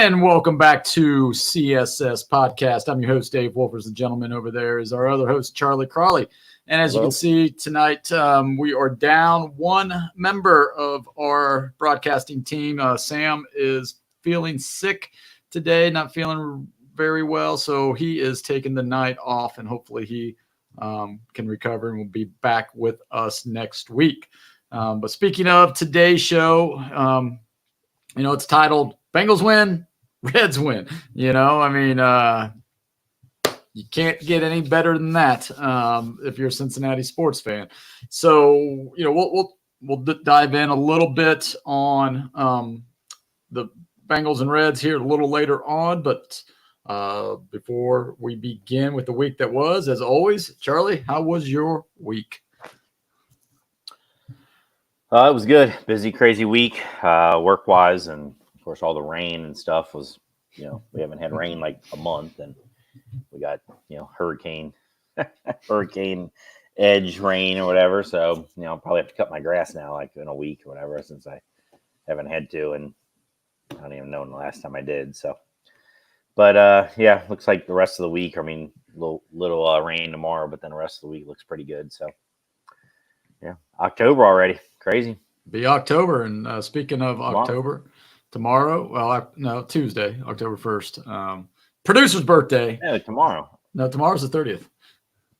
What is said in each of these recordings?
And welcome back to CSS Podcast. I'm your host, Dave Wolfers. The gentleman over there is our other host, Charlie Crawley. And as you can see tonight, we are down one member of our broadcasting team. Sam is feeling sick today, not feeling very well. So he is taking the night off, and hopefully he can recover and will be back with us next week. But speaking of today's show, it's titled Bengals Win, Reds Win. You can't get any better than that if you're a Cincinnati sports fan. So, we'll dive in a little bit on the Bengals and Reds here a little later on. But before we begin with the week that was, as always, Charlie, how was your week? It was good. Busy, crazy week, work-wise, and of course, all the rain and stuff was, we haven't had rain like a month, and we got, hurricane edge rain or whatever. So, I'll probably have to cut my grass now, like in a week or whatever, since I haven't had to, and I don't even know when the last time I did. So, but looks like the rest of the week. Little rain tomorrow, but then the rest of the week looks pretty good. So, yeah, October already. Crazy. Be October. And speaking of October, tomorrow, Tuesday, October 1st, producer's birthday. No, tomorrow. No, tomorrow's the 30th.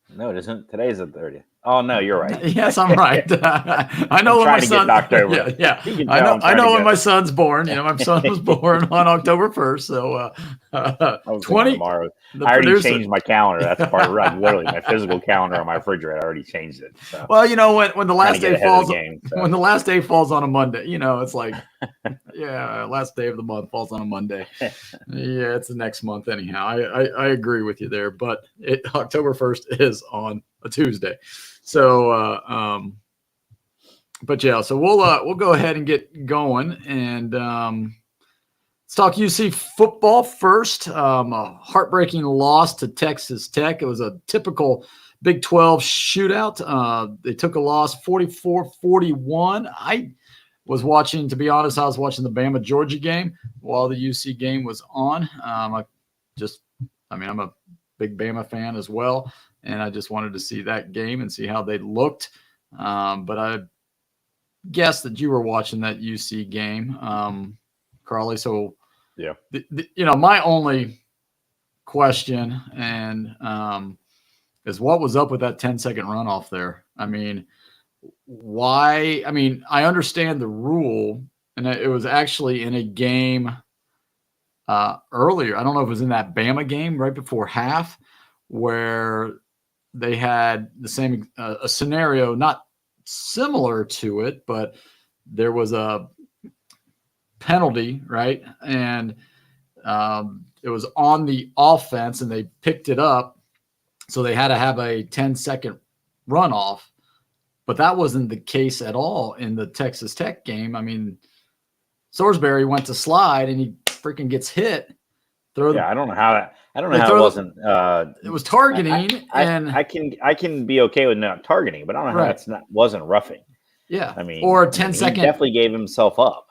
No, it isn't. Today's the 30th. Oh, no, you're right. Yes, I'm right. I know when my son. October. Yeah. I know when my son's born. My son was born on October 1st. So 20 tomorrow. I already changed my calendar. That's part right. Literally, my physical calendar on my refrigerator. I already changed it. So. Well, when the last day falls, when the last day falls on a Monday, it's like, last day of the month falls on a Monday. Yeah, it's the next month anyhow. I agree with you there, but October 1st is on a Tuesday. So, so we'll go ahead and get going, and let's talk UC football first. A heartbreaking loss to Texas Tech. It was a typical Big 12 shootout. They took a loss 44-41. I was watching the Bama-Georgia game while the UC game was on. I'm a big Bama fan as well, and I just wanted to see that game and see how they looked. But I guess that you were watching that UC game, Carly. So, yeah, my only question is what was up with that 10-second runoff there? Why? I understand the rule, and it was actually in a game earlier. I don't know if it was in that Bama game right before half, where they had the same a scenario, not similar to it, but there was a penalty, right? And it was on the offense, and they picked it up, so they had to have a 10-second runoff. But that wasn't the case at all in the Texas Tech game. Sorsberry went to slide, and he freaking gets hit. I don't know how that. I don't know how it wasn't. It was targeting, and I can be okay with not targeting, but I don't know how wasn't roughing. Yeah, or 10-second. He definitely gave himself up.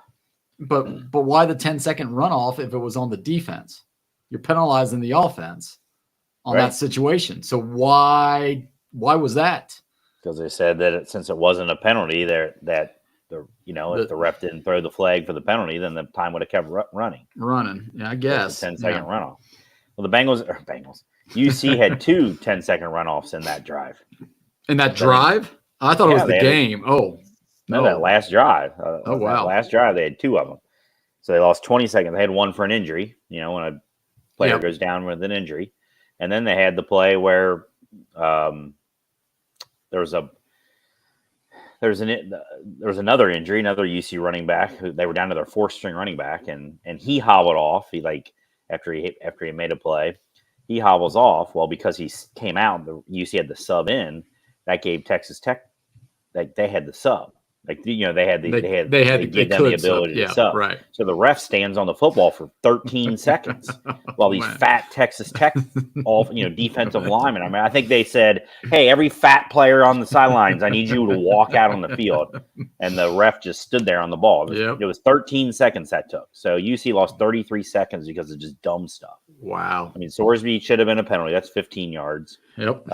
But why the 10-second runoff if it was on the defense? You're penalizing the offense on that situation. So why was that? Because they said that since it wasn't a penalty, if the ref didn't throw the flag for the penalty, then the time would have kept running. Yeah, I guess. 10-second runoff. Well, the Bengals, UC had two 10-second runoffs in that drive. In that drive? I thought it was the game. No, that last drive. Wow. That last drive, they had two of them. So they lost 20 seconds. They had one for an injury, when a player goes down with an injury. And then they had the play where there was another injury, another UC running back. They were down to their fourth-string running back, and he hobbled off. After he made a play, he hobbles off. Well, because he came out, the UC had the sub in. That gave Texas Tech, they had the sub. Like, they had They give them the could sub. ability to Yeah, sub. right. So the ref stands on the football for 13 seconds while these fat Texas Tech defensive linemen. I mean, I think they said, "Hey, every fat player on the sidelines, I need you to walk out on the field." And the ref just stood there on the ball. It was 13 seconds that took. So UC lost 33 seconds because of just dumb stuff. Wow. I mean, Sorsby should have been a penalty. That's 15 yards. Yep.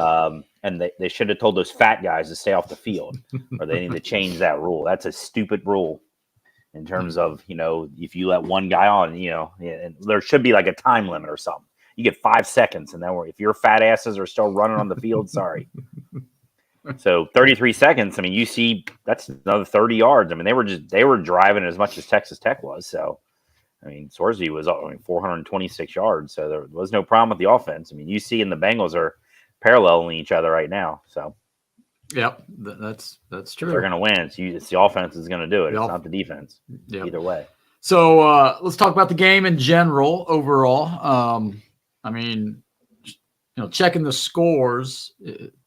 And they should have told those fat guys to stay off the field, or they need to change that rule. That's a stupid rule in terms of, if you let one guy on, and there should be like a time limit or something. You get 5 seconds, and then if your fat asses are still running on the field, sorry. So 33 seconds. I mean, UC, that's another 30 yards. I mean, they were driving as much as Texas Tech was. So, I mean, Sorsby was 426 yards. So there was no problem with the offense. I mean, UC and the Bengals are paralleling each other right now. So, yep, that's true. They're going to win. It's the offense is going to do it. It's not the defense. Yep. Either way. So let's talk about the game in general. Overall, I mean, checking the scores.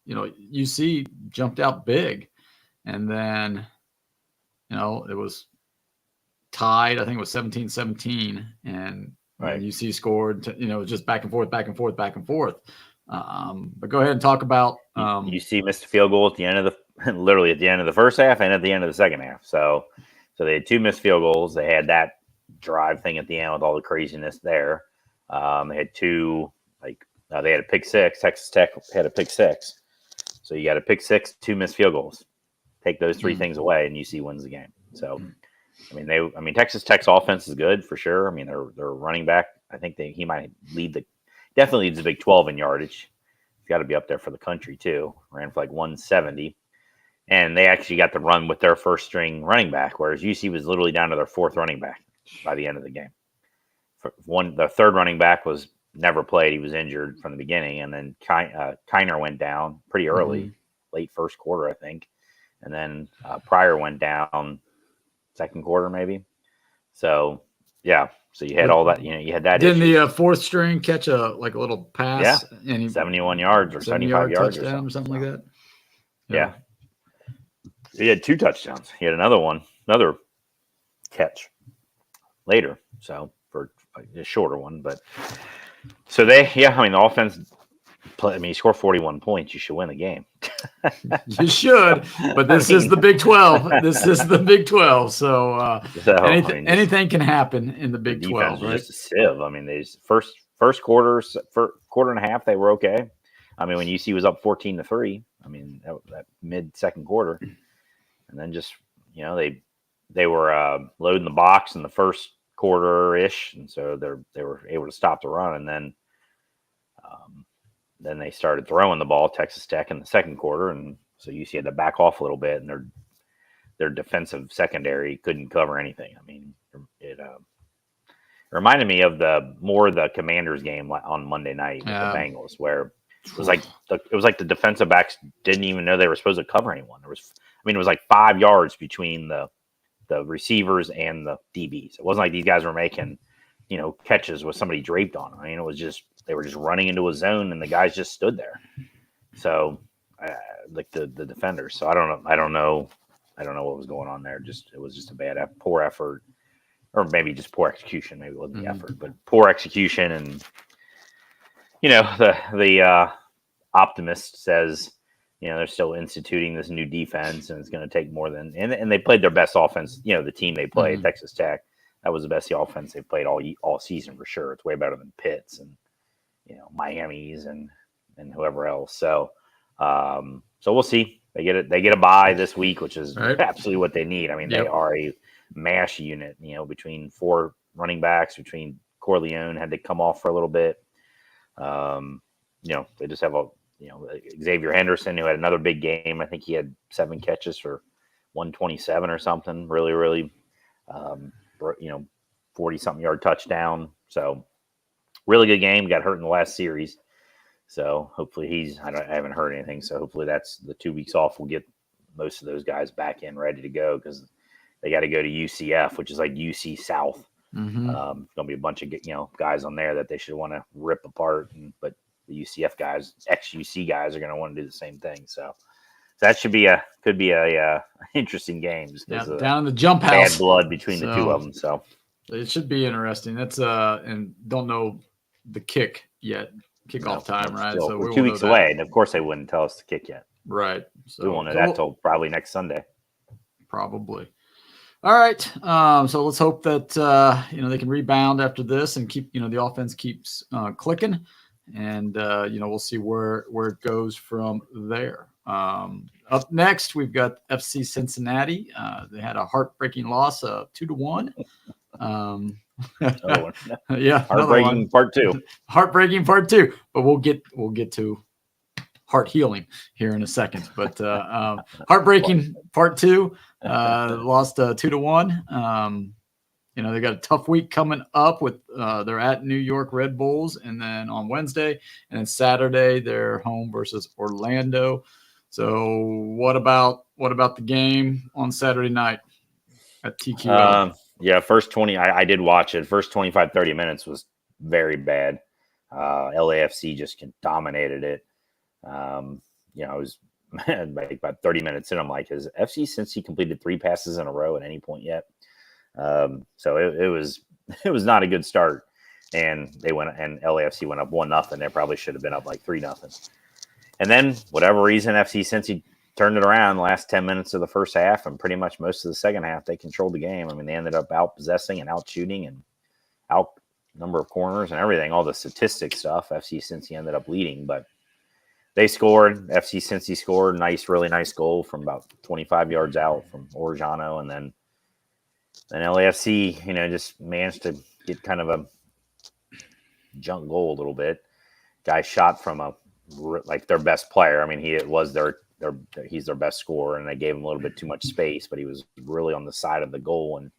UC jumped out big, and then it was tied. I think it was 17-17, and UC scored. It was just back and forth. But go ahead and talk about. UC missed a field goal at the end of literally at the end of the first half and at the end of the second half. So they had 2 missed field goals. They had that drive thing at the end with all the craziness there. They had 2 they had a pick 6. Texas Tech had a pick 6. So you got a pick 6, 2 missed field goals. Take those 3 things away, and UC wins the game. So. I mean, Texas Tech's offense is good for sure. I mean, they're running back. I think he might definitely leads the Big 12 in yardage. He's got to be up there for the country too. Ran for like 170, and they actually got to run with their first string running back, whereas UC was literally down to their 4th running back by the end of the game. The 3rd running back was never played. He was injured from the beginning, and then Kiner went down pretty early, late first quarter, I think, and then Pryor went down. Second quarter, maybe. So, yeah. So you had all that. You had that. Didn't the 4th string catch a little pass? Yeah, and 71 yards or 75 yards touchdown or something like that. Yeah. He had 2 touchdowns. He had another catch later. So for a shorter one, but so the offense. You score 41 points, you should win the game. You should, but this is the Big 12. This is the Big 12. So anything can happen in the Big 12, right? Just a sieve. I mean, they first quarter and a half, they were okay. I mean, when UC was up 14-3, I mean, that mid second quarter, and then just they were loading the box in the first quarter ish, and so they were able to stop the run, and then they started throwing the ball, Texas Tech, in the second quarter, and so UC had to back off a little bit, and their defensive secondary couldn't cover anything. I mean, it reminded me of the Commanders game on Monday night with the Bengals, where it was like the defensive backs didn't even know they were supposed to cover anyone. It was like 5 yards between the receivers and the DBs. It wasn't like these guys were making catches with somebody draped on them. I mean, it was just they were just running into a zone, and the guys just stood there. So, like the defenders. So I don't know what was going on there. It was just a poor effort, or maybe just poor execution. Maybe it wasn't the effort, but poor execution. And the optimist says they're still instituting this new defense, and it's going to take more than. And they played their best offense. The team they played, Texas Tech. That was the best offense they've played all season for sure. It's way better than Pitt's and Miami's and whoever else. So we'll see. They get a bye this week, which is absolutely what they need. I mean, they are a mash unit. Between 4 running backs, between Corleone had to come off for a little bit. They just have Xavier Henderson, who had another big game. I think he had 7 catches for 127 or something. Really, really. 40-something yard touchdown. So really good game. Got hurt in the last series. So hopefully I haven't heard anything. So hopefully that's the 2 weeks off. We'll get most of those guys back in ready to go, because they got to go to UCF, which is like UC South. Mm-hmm. Going to be a bunch of guys on there that they should want to rip apart. But the UCF guys, ex-UC guys, are going to want to do the same thing. So that could be a interesting game just because of down in the jump bad house. blood between the two of them. So it should be interesting. That's and don't know the kickoff time, right? Still, So we're we 2 won't weeks know away, that. and of course they wouldn't tell us to kick yet. Right. So we won't know that till probably next Sunday. Probably. All right. So let's hope that they can rebound after this and keep the offense keeps clicking, and we'll see where it goes from there. Up next, we've got FC Cincinnati. They had a heartbreaking loss of 2-1. Another one. Yeah, heartbreaking part 2. Heartbreaking part 2. But we'll get to heart healing here in a second. But heartbreaking part 2. Lost 2-1. They got a tough week coming up with they're at New York Red Bulls, and then on Wednesday, and then Saturday they're home versus Orlando. So what about the game on Saturday night at TQL? Yeah, first 20, I did watch it. First 25, 30 minutes was very bad. LAFC just dominated it. I was like about 30 minutes in. I'm like, has FC Cincy completed 3 passes in a row at any point yet? So it was not a good start. And LAFC went up 1-0. They probably should have been up like 3-0. And then, whatever reason, FC Cincy turned it around the last 10 minutes of the first half, and pretty much most of the second half, they controlled the game. I mean, they ended up out-possessing and out-shooting and out number of corners and everything, all the statistic stuff. FC Cincy ended up leading, but they scored. FC Cincy scored really nice goal from about 25 yards out from Orjano, and then LAFC, just managed to get kind of a junk goal a little bit. Guy shot from their best player. I mean, he's their best scorer, and they gave him a little bit too much space, but he was really on the side of the goal and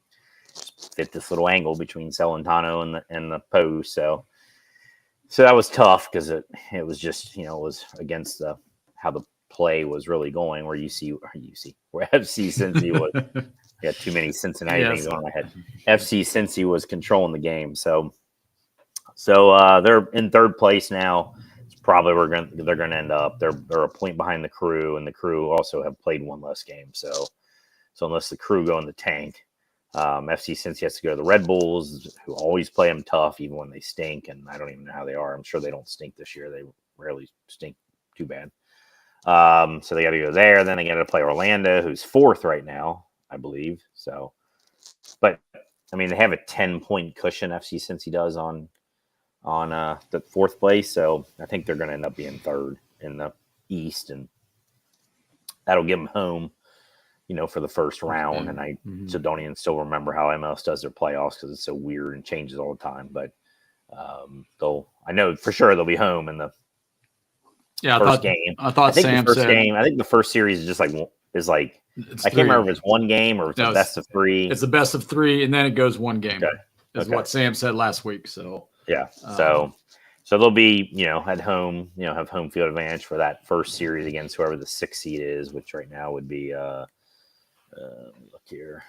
fit this little angle between Celentano and the post. So that was tough because it was just it was against how the play was really going. Where FC Cincy was. Yeah, too many Cincinnati things on my head. FC Cincy was controlling the game, so they're in third place now. It's probably they're going to end up. They're a point behind the Crew, and the Crew also have played one less game. So unless the Crew go in the tank, FC Cincy has to go to the Red Bulls, who always play them tough, even when they stink. And I don't even know how they are. I'm sure they don't stink this year. They rarely stink too bad. So they got to go there. Then they got to play Orlando, who's 4th right now, I believe. So, but I mean, they have a 10-point cushion. FC Cincy does on the 4th place. So I think they're going to end up being 3rd in the East, and that'll give them home, for the first round. And I don't even still remember how MLS does their playoffs because it's so weird and changes all the time. But I know for sure they'll be home in the first game. I think Sam the first game. I think the first series is just I can't remember if it's one game or it's the best of 3. It's the best of 3, and then it goes one game. Okay. Is what Sam said last week. So yeah, so they'll be at home, have home field advantage for that first series against whoever the 6th seed is, which right now would be look here.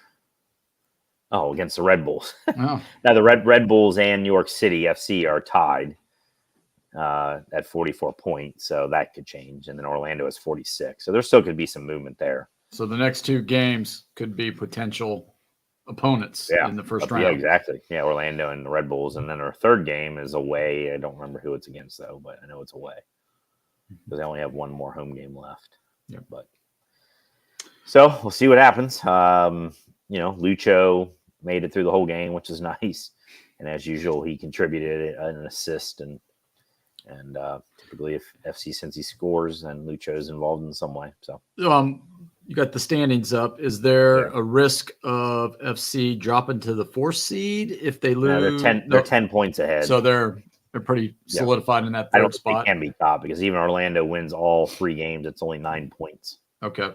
Oh, against the Red Bulls. Oh. Now the Red Bulls and New York City FC are tied at 44 points, so that could change. And then Orlando is 46, so there still could be some movement there. So the next 2 games could be potential opponents in the first round. Yeah, exactly. Yeah, Orlando and the Red Bulls, and then our 3rd game is away. I don't remember who it's against though, but I know it's away because they only have one more home game left. Yeah, but so we'll see what happens. Lucho made it through the whole game, which is nice, and as usual, he contributed an assist and typically if FC Cincy scores, then Lucho's involved in some way. So you got the standings up. Is there a risk of FC dropping to the 4th seed if they lose? No, they're 10 points ahead. So they're pretty solidified in that 3rd spot. They can be top because even Orlando wins all 3 games. It's only 9 points. Okay.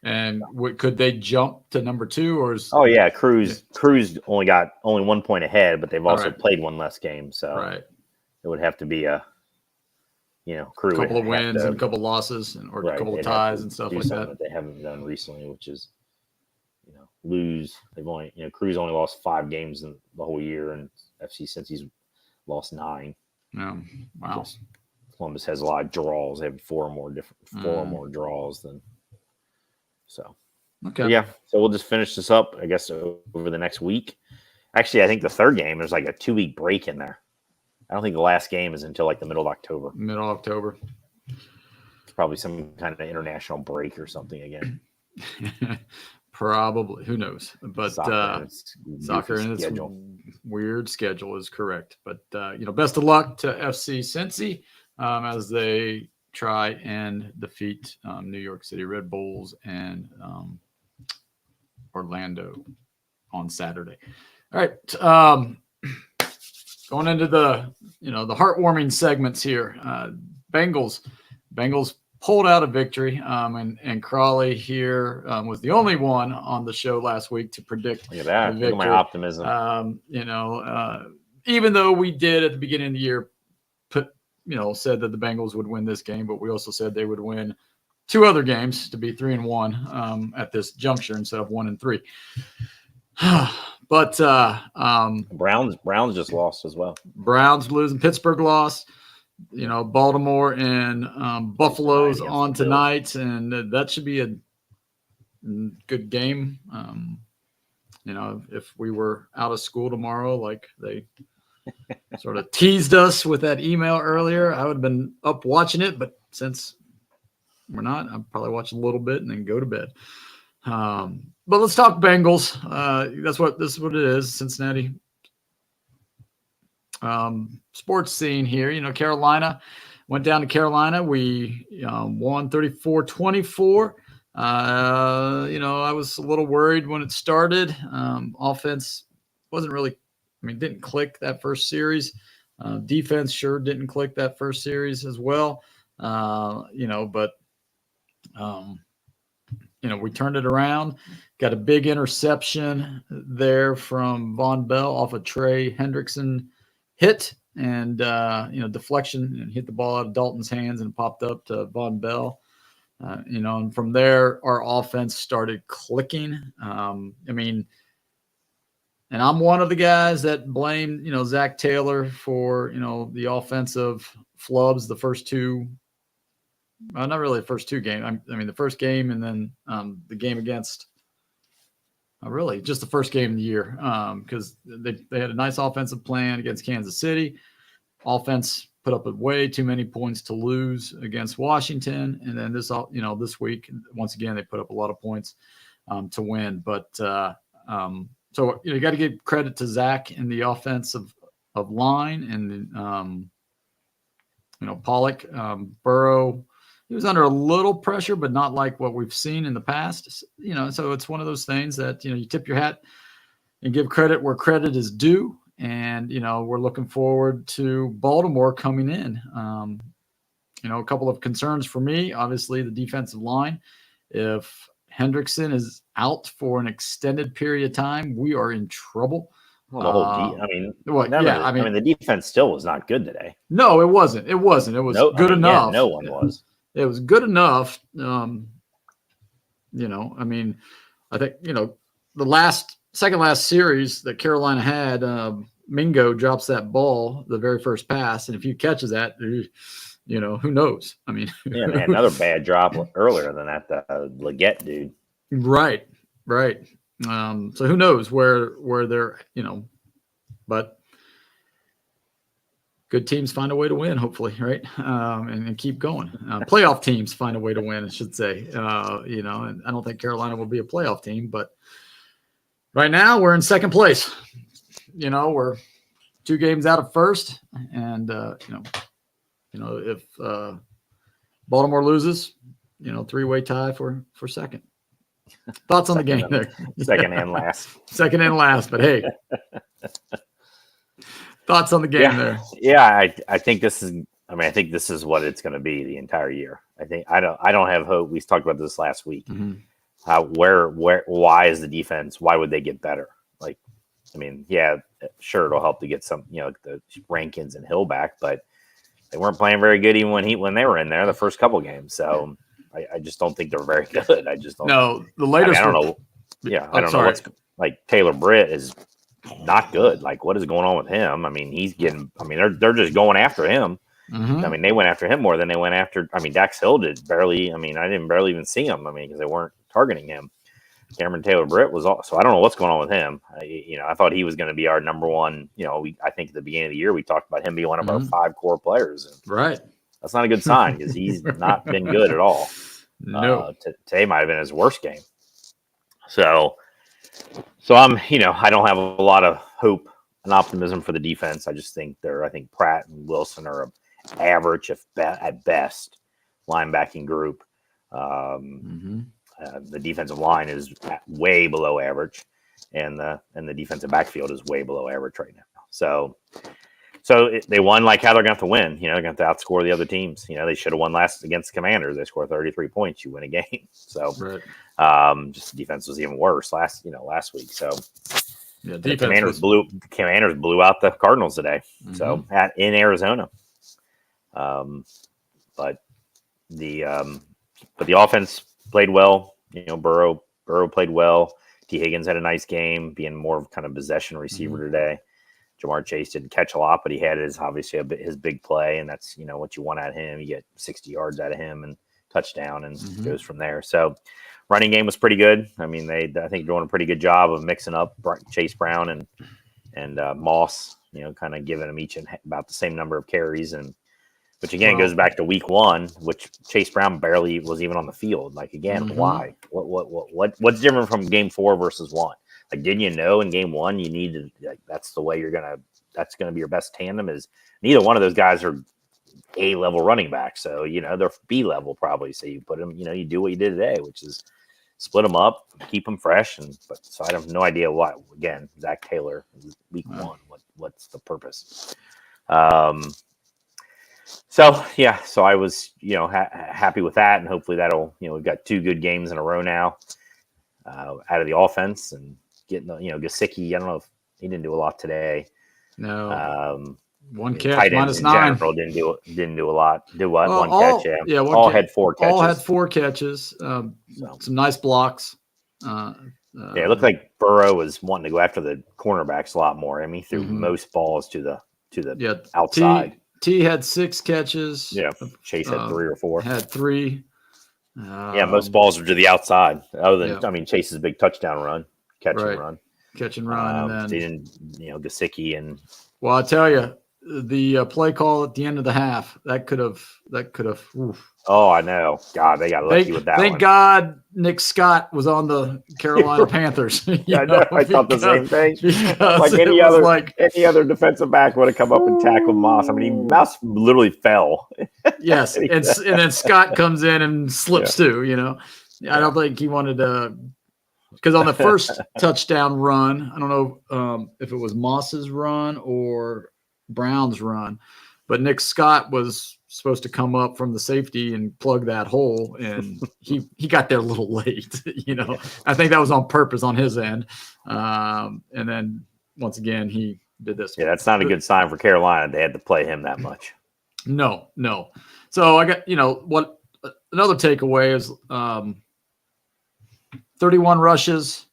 And could they jump to number 2 or? Oh yeah, Cruz only 1 point ahead, but they've also played one less game. So it would have to be a Crew. A couple of wins and a couple of losses or a couple of ties and stuff like that. They haven't done recently, which is lose. They've only Crew's only lost 5 games in the whole year, and FC Cincy's lost 9. Oh, wow. Columbus has a lot of draws. They have four or more draws than so. Okay. But yeah, so we'll just finish this up, I guess, over the next week. Actually, I think the third game, there's like a 2-week break in there. I don't think the last game is until like the middle of October. Middle of October. It's probably some kind of international break or something again. Probably. Who knows? But soccer and its weird schedule is correct. But, best of luck to FC Cincy as they try and defeat New York City Red Bulls and Orlando on Saturday. All right. Going into the heartwarming segments here. Bengals pulled out a victory, and Crawley here was the only one on the show last week to predict. Look at that! Look at my optimism. Even though we did at the beginning of the year said that the Bengals would win this game, but we also said they would win 2 other games to be 3-1 at this juncture instead of 1-3. But Browns just lost as well. Browns losing. Pittsburgh lost. Baltimore and Buffalo's on tonight, and that should be a good game. If we were out of school tomorrow, like they sort of teased us with that email earlier, I would have been up watching it. But since we're not, I'll probably watch a little bit and then go to bed. But let's talk Bengals. This is what it is. Cincinnati sports scene here. Carolina went down to Carolina. We won 34-24. I was a little worried when it started. Offense wasn't really, didn't click that first series. Defense sure didn't click that first series as well. We turned it around, got a big interception there from Von Bell off a Trey Hendrickson hit and, deflection, and hit the ball out of Dalton's hands and popped up to Von Bell. And from there, our offense started clicking. And I'm one of the guys that blame, Zach Taylor for, the offensive flubs the first 2. Not really the first 2 games. The first game and then the game against really just the first game of the year because they had a nice offensive plan against Kansas City. Offense put up way too many points to lose against Washington. And then this week, once again, they put up a lot of points to win. But so you got to give credit to Zach in the offensive line and, Pollock, Burrow. He was under a little pressure, but not like what we've seen in the past. So it's one of those things that, you tip your hat and give credit where credit is due. And, we're looking forward to Baltimore coming in. A couple of concerns for me, obviously the defensive line. If Hendrickson is out for an extended period of time, we are in trouble. Well, the whole the defense still was not good today. No, it wasn't. It was good enough. Yeah, no one was. It was good enough. I think, the second last series that Carolina had, Mingo drops that ball, the very first pass. And if he catches that, who knows? Yeah, they had another bad drop earlier than that, the Leggett dude. Right. So who knows where they're, but good teams find a way to win, hopefully, right? And keep going. Playoff teams find a way to win, I should say. And I don't think Carolina will be a playoff team, but right now we're in second place. We're 2 games out of first, and if Baltimore loses, 3-way tie for second. Thoughts on the game there? Second and last. Second and last, but hey. Thoughts on the game there? Yeah, I think this is. I think this is what it's going to be the entire year. I don't have hope. We talked about this last week. Mm-hmm. Why is the defense? Why would they get better? Sure, it'll help to get some, the Rankins and Hill back, but they weren't playing very good even when they were in there the first couple games. So I just don't think they're very good. I just don't. No, the latest. I don't know. Yeah, I don't know what's Taylor Britt is not good. What is going on with him? He's getting. They're just going after him. Mhm. I mean, they went after him more than they went after. I mean, Dax Hill did barely. I mean, I didn't barely even see him. I mean, because they weren't targeting him. Cameron Taylor Britt was also. I don't know what's going on with him. I thought he was going to be our number one. I think at the beginning of the year we talked about him being one of our 5 core players. And Right. that's not a good sign because he's not been good at all. No. Today might have been his worst game. So I'm, I don't have a lot of hope and optimism for the defense. I just think I think Pratt and Wilson are average at best linebacking group. The defensive line is way below average, and the defensive backfield is way below average right now. So they won like how they're going to have to win. They're going to have to outscore the other teams. They should have won last against the Commanders. They scored 33 points. You win a game. So just the defense was even worse last week. So the Commanders blew out the Cardinals today. So in Arizona. But the offense played well. Burrow played well. T. Higgins had a nice game, being more of kind of possession receiver today. Jamar Chase didn't catch a lot, but he had obviously his big play, and that's what you want out of him. You get 60 yards out of him and touchdown, and goes from there. So, running game was pretty good. I mean, I think doing a pretty good job of mixing up Chase Brown and Moss. Kind of giving them each about the same number of carries, which again goes back to week 1, which Chase Brown barely was even on the field. Like again, why? What's different from game 4 versus 1? Like, didn't you know in game 1 you needed that's the way that's gonna be your best tandem? Is neither one of those guys are A-level running backs, so they're B-level probably. So you put them, you do what you did today, which is split them up, keep them fresh, so I have no idea why. Again, Zach Taylor, week 1, what's the purpose? So I was happy with that, and hopefully that'll we've got 2 good games in a row now out of the offense, and getting Gesicki. I don't know if he didn't do a lot today. No, 1 catch tight minus ends in 9. general didn't do a lot. Do what? Well, 1 catch. Yeah, all had 4 catches. All had 4 catches. Some nice blocks. It looked like Burrow was wanting to go after the cornerbacks a lot more. I mean, he threw most balls to the outside. T had 6 catches. Yeah, Chase had 3 or 4. Had 3. Most balls were to the outside. Other than Chase's big touchdown run, catch and run. And then they didn't, Gesicki and. Well, I tell you, the play call at the end of the half that could have. Oof. Oh, I know. God, they got lucky with that. Thank God Nick Scott was on the Carolina Panthers. I know. I thought the same thing. Like any other defensive back would have come up and tackled Moss. I mean, Moss literally fell. Yes, and then Scott comes in and slips too. I don't think he wanted to. Because on the first touchdown run, I don't know if it was Moss's run or Brown's run, but Nick Scott was supposed to come up from the safety and plug that hole, and he got there a little late. I think that was on purpose on his end. And then once again, he did this. Yeah, that's not a good sign for Carolina. They had to play him that much. No. So I got what another takeaway is. 31 rushes,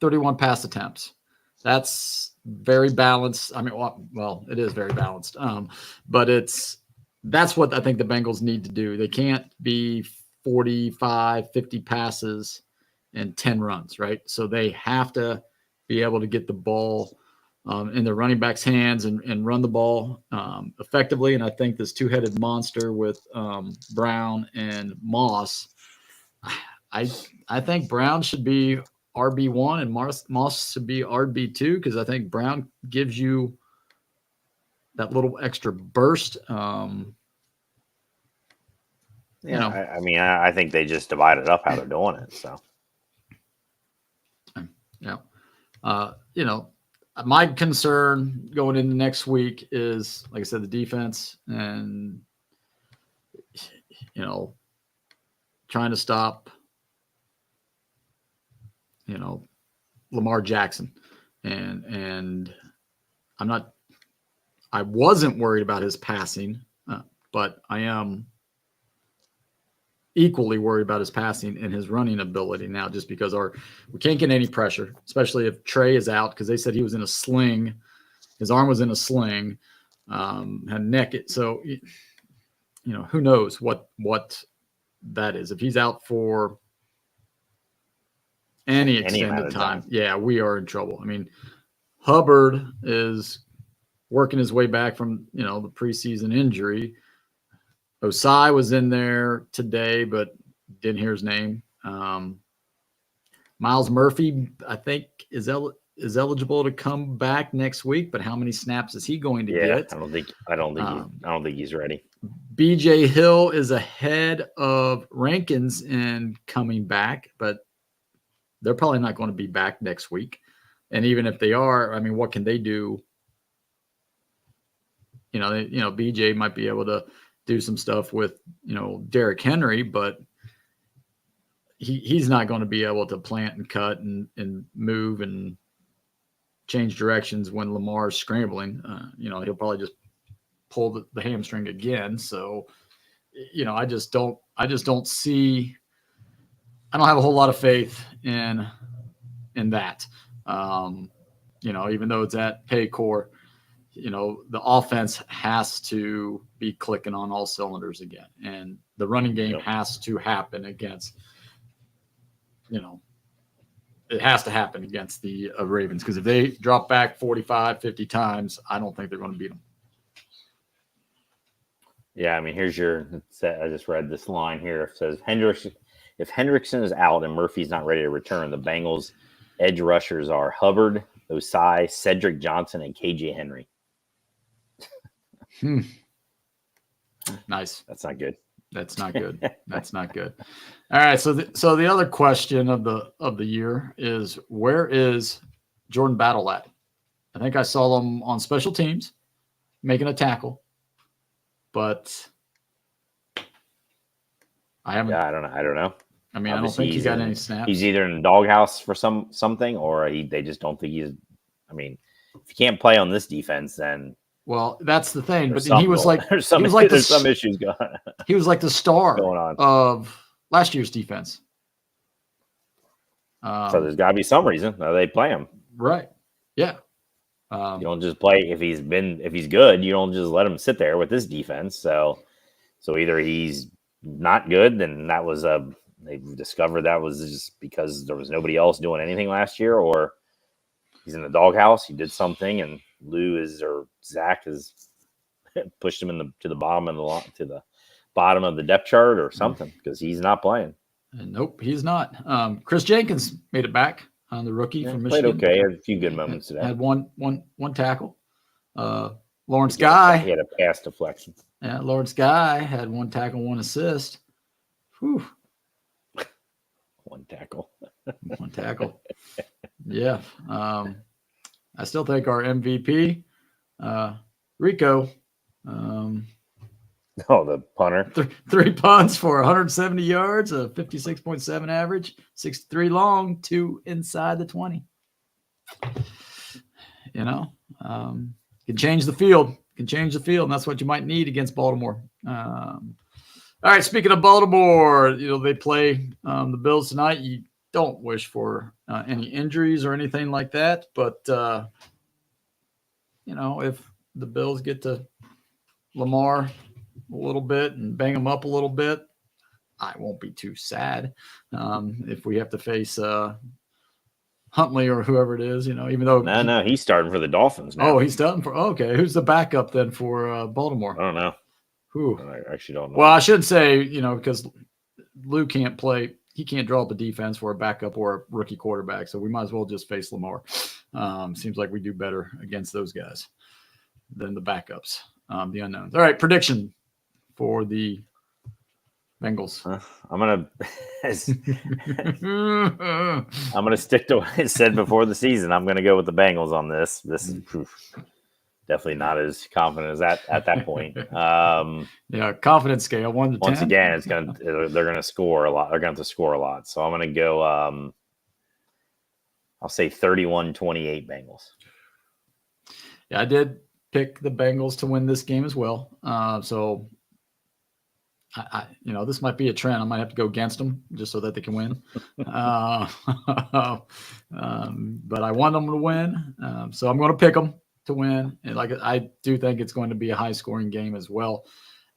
31 pass attempts. That's very balanced. I mean, well, it is very balanced. But that's what I think the Bengals need to do. They can't be 45, 50 passes and 10 runs, right? So they have to be able to get the ball in their running back's hands and run the ball effectively. And I think this 2-headed monster with Brown and Moss, I think Brown should be RB1 and Moss should be RB2, because I think Brown gives you that little extra burst. I mean, I think they just divided up how they're doing it. So, my concern going into next week is, like I said, the defense and trying to stop Lamar Jackson, and I wasn't worried about his passing, but I am equally worried about his passing and his running ability now, just because we can't get any pressure, especially if Trey is out, because they said he was in a sling. His arm was in a sling. had neck it. So, who knows what that is. If he's out for any extended time, yeah, we are in trouble. I mean, Hubbard is working his way back from, the preseason injury. Osai was in there today, but didn't hear his name. Miles Murphy, I think, is eligible to come back next week, but how many snaps is he going to get? I don't think he's ready. BJ Hill is ahead of Rankins in coming back, but they're probably not going to be back next week. And even if they are, I mean, what can they do? BJ might be able to do some stuff with, Derrick Henry, but he's not going to be able to plant and cut and move and change directions when Lamar's scrambling. He'll probably just pull the hamstring again. So, I just don't see. I don't have a whole lot of faith in that. Even though it's at Paycor, the offense has to be clicking on all cylinders again, and the running game has to happen against. It has to happen against the Ravens, because if they drop back 45, 50 times, I don't think they're going to beat them. Yeah, I mean, I just read this line here. It says, if Hendrickson is out and Murphy's not ready to return, the Bengals' edge rushers are Hubbard, Osai, Cedric Johnson, and KJ Henry. Nice. That's not good. That's not good. That's not good. All right. So the other question of the year is, where is Jordan Battle at? I think I saw them on special teams making a tackle, but I haven't. Yeah, I don't know. I mean, obviously, I don't think he got any snaps. He's either in the doghouse for something, or they just don't think he's. I mean, if you can't play on this defense, then. Well, that's the thing. But he was like, there's some issues going on. He was like the star of last year's defense. So there's got to be some reason that they play him. Right. Yeah. You don't just play if he's good. You don't just let him sit there with this defense. So either he's not good, then they've discovered that was just because there was nobody else doing anything last year, or he's in the doghouse. He did something, and Zach has pushed him to the bottom of the depth chart or something, because he's not playing. Nope, he's not. Chris Jenkins made it back on the rookie from Michigan. Played okay. Had a few good moments today. Had one tackle. Lawrence Guy. He had a pass deflection. Yeah, Lawrence Guy had one tackle, one assist. Whew. One tackle. One tackle. Yeah. I still think our MVP, Rico. The punter. 3 punts for 170 yards, a 56.7 average, 63 long, 2 inside the 20. Can change the field. And that's what you might need against Baltimore. All right, speaking of Baltimore, they play the Bills tonight. You don't wish for any injuries or anything like that, but if the Bills get to Lamar a little bit and bang him up a little bit, I won't be too sad. If we have to face Huntley or whoever it is, even though no, he's starting for the Dolphins now. Oh, he's starting for okay. Who's the backup then for Baltimore? I don't know. Who? I actually don't know. Well, I should say, because Lou can't play. He can't draw up a defense for a backup or a rookie quarterback, so we might as well just face Lamar. Seems like we do better against those guys than the backups, the unknowns. All right, prediction for the Bengals. I'm gonna stick to what I said before the season. I'm gonna go with the Bengals on this. This is definitely not as confident as that at that point. Yeah, confidence scale 1 to 10. Once again, they're gonna score a lot. They're gonna have to score a lot. So I'm gonna go. I'll say 31-28 Bengals. Yeah, I did pick the Bengals to win this game as well. So this might be a trend. I might have to go against them just so that they can win. But I want them to win. So I'm going to pick them to win. And I do think it's going to be a high scoring game as well.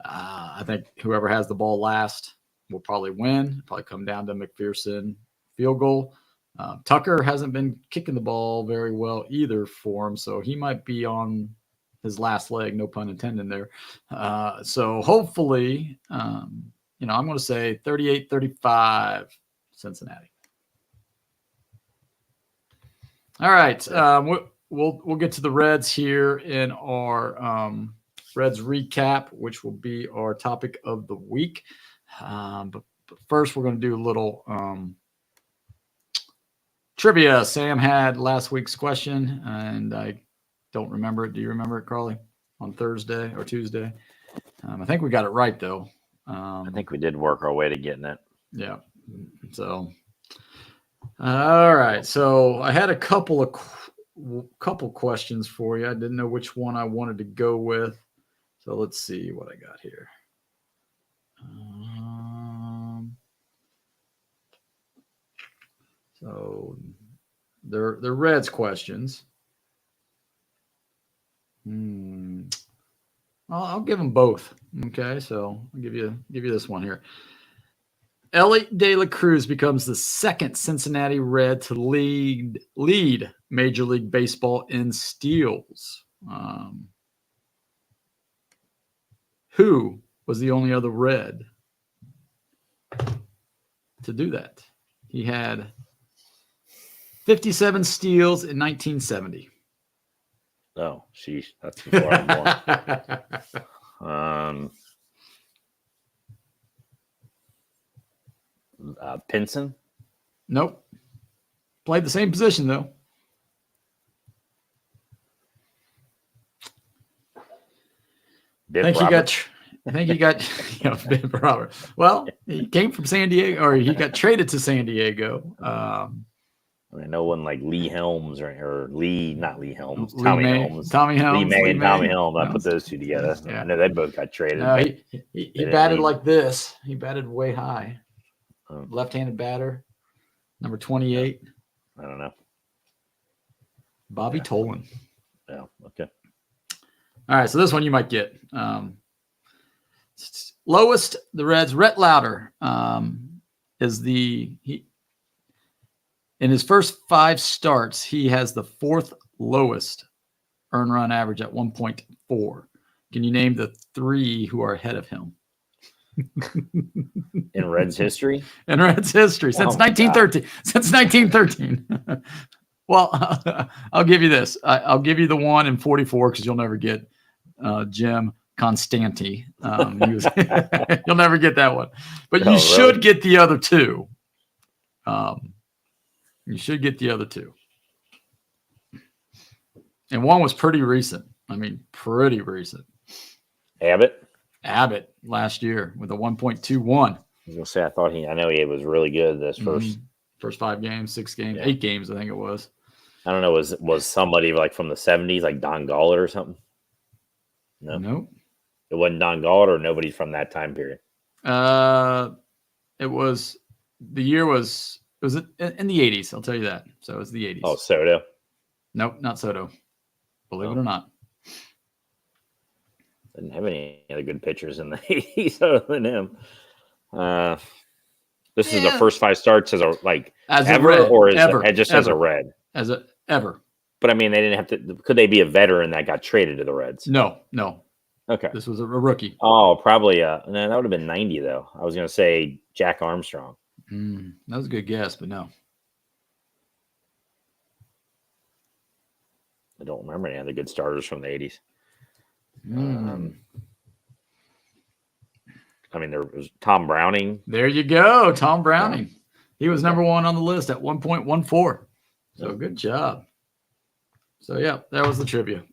I think whoever has the ball last will probably win. Probably come down to McPherson field goal. Tucker hasn't been kicking the ball very well either for him, so he might be on his last leg, no pun intended there. So hopefully, I'm going to say 38-35 Cincinnati. All right. We'll get to the Reds here in our Reds recap, which will be our topic of the week. But first, we're going to do a little trivia. Sam had last week's question, and I don't remember it. Do you remember it, Carly? On Thursday or Tuesday? I think we got it right, though. I think we did work our way to getting it. Yeah. So, all right. So I had a couple questions for you. I didn't know which one I wanted to go with. So let's see what I got here. So they're Reds questions. I'll give them both. Okay, so I'll give you this one here. Elliot De La Cruz becomes the second Cincinnati Red to lead Major League Baseball in steals. Who was the only other Red to do that? He had 57 steals in 1970. Oh, sheesh. That's before I'm born. Pinson? Nope. Played the same position, though. I think he got Biff Robert. Well, he came from San Diego, or he got traded to San Diego. I know one like Lee Helms or Lee, not Lee Helms, Tommy Helms. Lee May and Tommy Helms. I put those two together. Yeah. I know they both got traded. No, he batted like this. He batted way high. Left-handed batter, number 28. I don't know. Bobby Tolan. Yeah. Okay. All right. So this one you might get. Lowest, the Reds, Rhett Lauder is in his first 5 starts, he has the 4th lowest earned run average at 1.4. Can you name the 3 who are ahead of him? In Reds history? In Reds history since 1913. Since 1913. Well, I'll give you this. I'll give you the one in 44 because you'll never get Jim Constanti. You'll never get that one. But you should get the other 2. You should get the other 2. And one was pretty recent. I mean, pretty recent. Abbott last year with a 1.21. I was gonna say I know he was really good this first 5 games, 6 games, 8 games, I think it was. I don't know, was somebody like from the 70s, like Don Gollett or something? No. Nope. It wasn't Don Gollett or nobody from that time period. It was in the 80s, I'll tell you that. So it was the 80s. Oh, Soto? Nope, not Soto. Believe it or not. Didn't have any other good pitchers in the 80s other than him. This is the first 5 starts as ever, Red, or as a Red? Ever. But I mean, they didn't have to. Could they be a veteran that got traded to the Reds? No. Okay. This was a rookie. Oh, probably. No, that would have been 90 though. I was going to say Jack Armstrong. That was a good guess, but no. I don't remember any other good starters from the 80s. I mean, there was Tom Browning. There you go, Tom Browning. Yeah. He was number 1 on the list at 1.14. So good job. So, yeah, that was the trivia.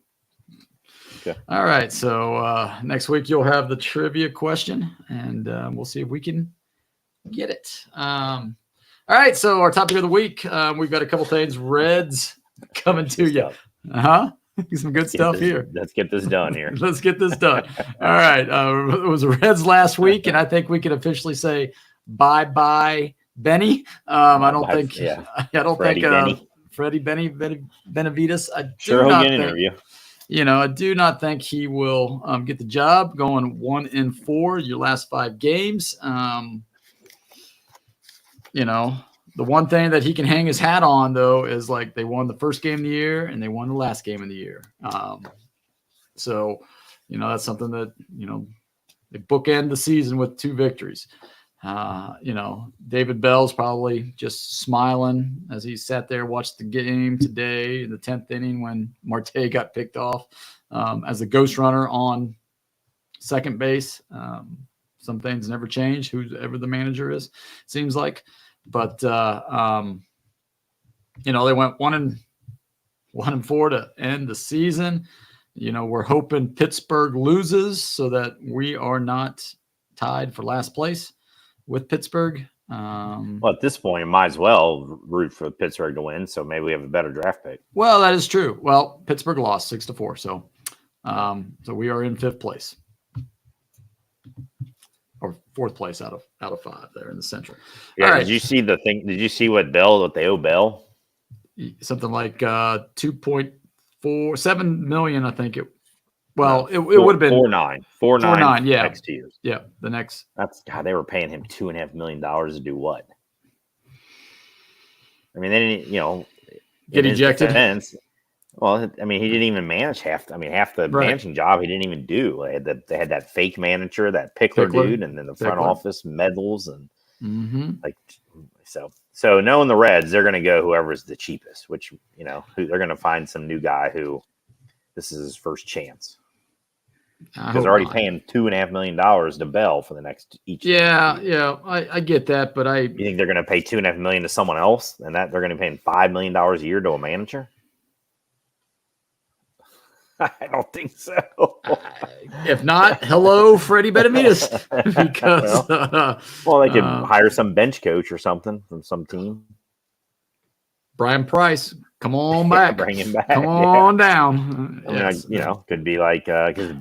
Okay. All right. So next week you'll have the trivia question, and we'll see if we can get it. All right. So our topic of the week, we've got a couple things. Reds coming to you. Some good stuff here. Let's get this done here. Let's get this done. All right. It was Reds last week, and I think we can officially say bye-bye, Benny. I don't think Freddie Benavides. I sure he'll get an interview. I do not think he will get the job. Going 1-4 your last 5 games. The one thing that he can hang his hat on, though, is like they won the first game of the year and they won the last game of the year. So, that's something that, they bookend the season with 2 victories. David Bell's probably just smiling as he sat there, watched the game today in the 10th inning when Marte got picked off as a ghost runner on second base. Some things never change, whoever the manager is, seems like. But, they went 1-4 to end the season. We're hoping Pittsburgh loses so that we are not tied for last place with Pittsburgh. Well, at this point, you might as well root for Pittsburgh to win, so maybe we have a better draft pick. Well, that is true. Well, Pittsburgh lost 6-4, so we are in 5th place. Or 4th place out of 5 there in the Central. Yeah. All right. Did you see the thing? Did you see what they owe Bell? Something like 2.47 million, I think it. Well, it would have been 4.9. Yeah, next 2 years. Yeah, the next. That's God. They were paying him $2.5 million to do what? I mean, they didn't, get ejected. Defense, well, I mean, he didn't even manage half the managing job. He didn't even do. They had that fake manager, that Pickler dude, and then the front office meddles and So knowing the Reds, they're going to go whoever's the cheapest. Which they're going to find some new guy who this is his first chance. Because they're already paying $2.5 million to Bell for the next each. Yeah, I get that, but you think they're going to pay $2.5 million to someone else, and that they're going to be paying $5 million a year to a manager? I don't think so. If not, hello, Freddie Benavides. Because they could hire some bench coach or something from some team. Brian Price, come on back. Bring him back. Come on down. Could be like because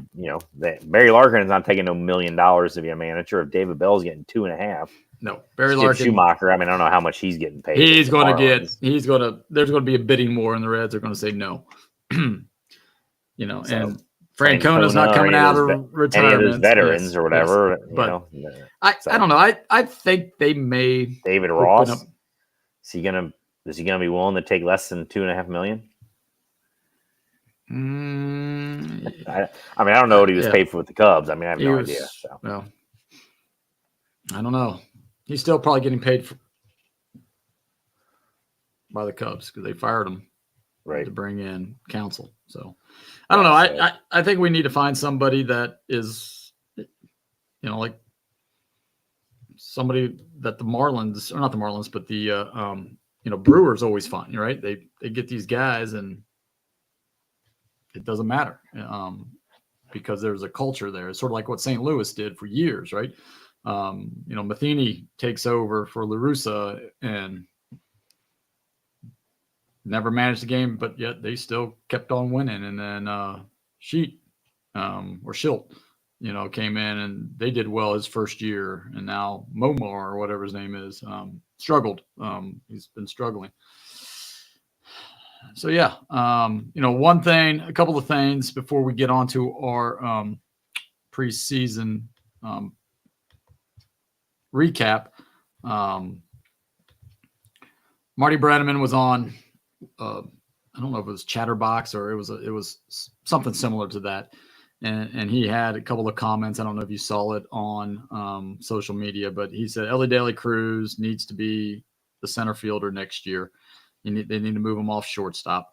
Barry Larkin is not taking no $1 million to be a manager. If David Bell's getting 2.5. No, Barry Larkin. Schumacher. I mean, I don't know how much he's getting paid. There's going to be a bidding war, and the Reds are going to say no. And Francona's not coming out of retirement. Any of those veterans or whatever. But I don't know. I think they may. David Ross. Is he gonna be willing to take less than $2.5 million? I don't know what he was paid for with the Cubs. I mean, I have no idea. So. Well, I don't know. He's still probably getting paid by the Cubs because they fired him to bring in counsel. So I don't know. I think we need to find somebody that is, like somebody that the Marlins, or not the Marlins, but the Brewers always find, right? They get these guys and it doesn't matter because there's a culture there. It's sort of like what St. Louis did for years, right? Matheny takes over for La Russa and never managed the game, but yet they still kept on winning. And then Schilt came in and they did well his first year. And now Momar, or whatever his name is, struggled. He's been struggling. So, a couple of things before we get on to our preseason recap. Marty Brennaman was on, I don't know if it was Chatterbox or it was something similar to that. And he had a couple of comments. I don't know if you saw it on social media, but he said Ellie Daly Cruz needs to be the center fielder next year. They need to move him off shortstop,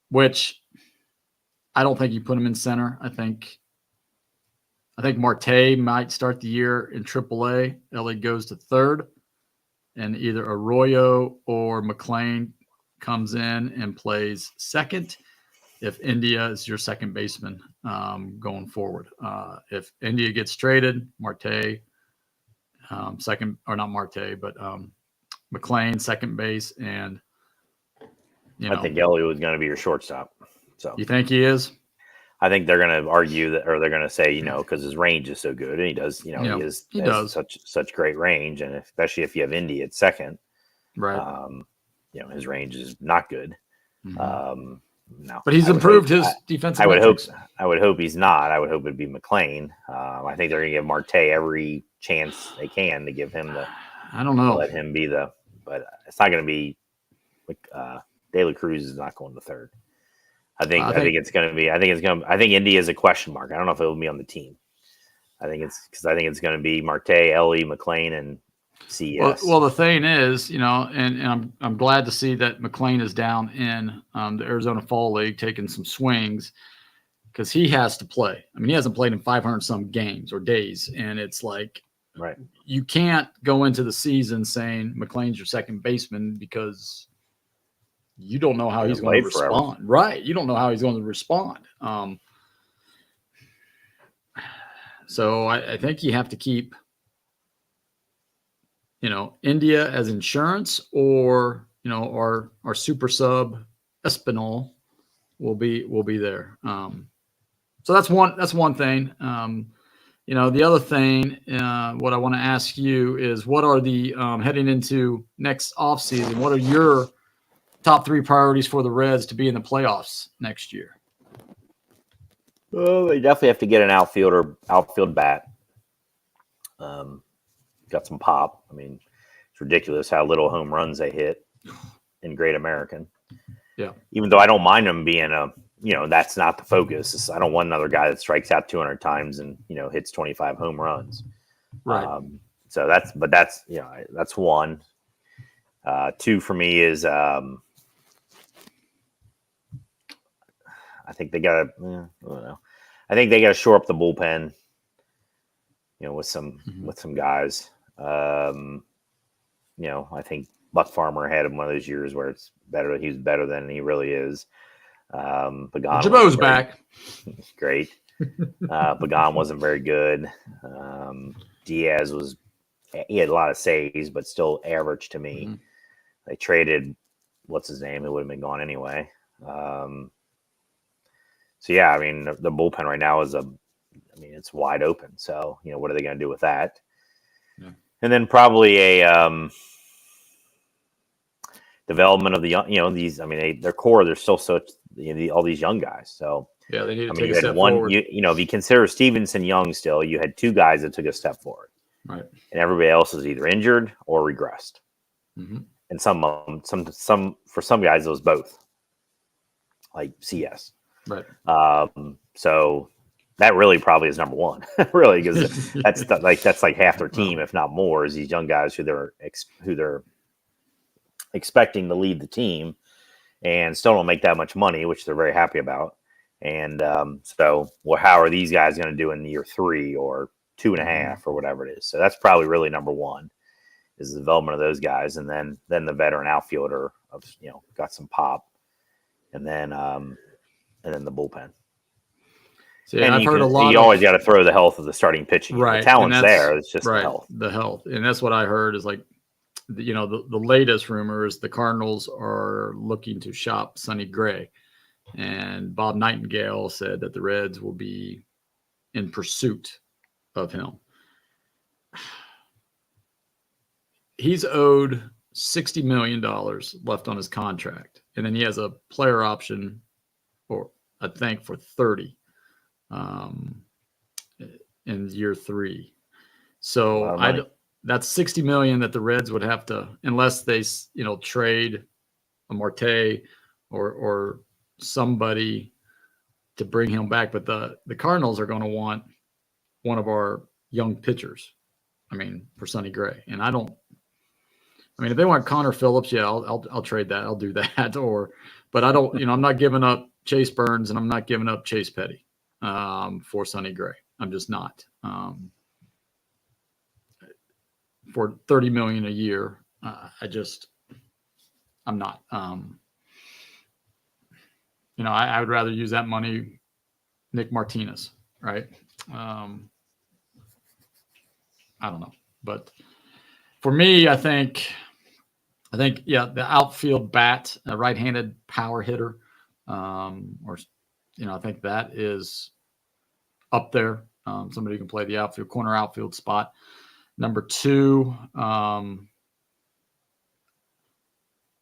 which I don't think you put him in center. I think Marte might start the year in AAA. Ellie goes to third, and either Arroyo or McLean comes in and plays second. If India is your second baseman going forward, if India gets traded, Marte second, or not Marte, but McLean second base, and I think Ellie was going to be your shortstop. So you think he is? I think they're going to argue that, or they're going to say, because his range is so good, and he does, he has such great range, and especially if you have Indy at second, right? His range is not good. Mm-hmm. no. But he's improved his defensive metrics. I would hope he's not. I would hope it'd be McLean. I think they're going to give Marte every chance they can to give him I don't know. Let him be but it's not going to be De La Cruz is not going to third. I think it's going to be. I think Indy is a question mark. I don't know if it will be on the team. I think it's going to be Marte, Ellie, McLean, and CS. Well, the thing is, and I'm glad to see that McLean is down in the Arizona Fall League taking some swings because he has to play. I mean, he hasn't played in 500 some games or days, and it's like, right, you can't go into the season saying McLean's your second baseman because you don't know how he's going to respond. Right, you don't know how he's going to respond. So I think you have to keep, India as insurance, or our super sub Espinal will be there. So that's one thing. The other thing, what I want to ask you is, what are the heading into next offseason? What are your top 3 priorities for the Reds to be in the playoffs next year? Well, they definitely have to get an outfield bat. Got some pop. I mean, it's ridiculous how little home runs they hit in Great American. Yeah. Even though I don't mind them being that's not the focus. I don't want another guy that strikes out 200 times and, hits 25 home runs. Right. So that's one. 2 for me is, I think they got to, I don't know. I think they got to shore up the bullpen, with some guys. I think Buck Farmer had him one of those years where it's better. He's better than he really is. Jabot's back. Great. Pagan wasn't very good. Diaz he had a lot of saves, but still average to me. Mm-hmm. They traded, what's his name? It would have been gone anyway. So yeah, I mean, the bullpen right now it's wide open. So, what are they going to do with that? Yeah. And then probably a development of the young, these, their core, they're still all these young guys. So yeah, they need to take a step forward. If you consider Stevenson young still, you had 2 guys that took a step forward. Right. And everybody else is either injured or regressed. Mm-hmm. And some for some guys, it was both, like CS. Right. So that really probably is number 1, really, because that's like half their team, if not more, is these young guys who they're expecting to lead the team and still don't make that much money, which they're very happy about. And how are these guys going to do in year 3 or 2.5 or whatever it is? So that's probably really number 1, is the development of those guys, and then the veteran outfielder of got some pop, and then the bullpen. So, yeah, I've heard a lot. You always got to throw the health of the starting pitching. Right. The talent's there. It's just the health. The health, and that's what I heard is like, the latest rumor is the Cardinals are looking to shop Sonny Gray, and Bob Nightingale said that the Reds will be in pursuit of him. He's owed $60 million left on his contract, and then he has a player option, or I think for 30 in year 3. So that's $60 million that the Reds would have to, unless they trade a Marte or somebody to bring him back. But the Cardinals are going to want one of our young pitchers. For Sonny Gray, and if they want Connor Phillips, yeah, I'll trade that. I'll do that. But I don't, I'm not giving up Chase Burns, and I'm not giving up Chase Petty for Sonny Gray. I'm just not. For $30 million a year, I'm not. I would rather use that money, Nick Martinez, right? I don't know, but for me, I think, the outfield bat, a right-handed power hitter, I think that is up there. Somebody who can play the corner outfield spot. Number 2, I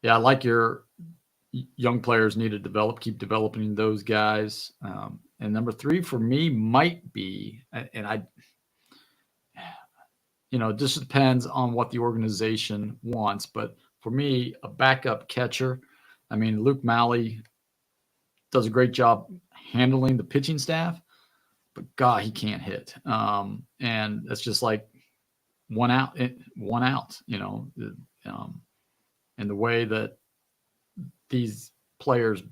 like your young players need to keep developing those guys. And number 3 for me might be, and I, it just depends on what the organization wants. But for me, a backup catcher, I mean, Luke Malley does a great job handling the pitching staff, but God, he can't hit. And that's just like one out, and the way that these players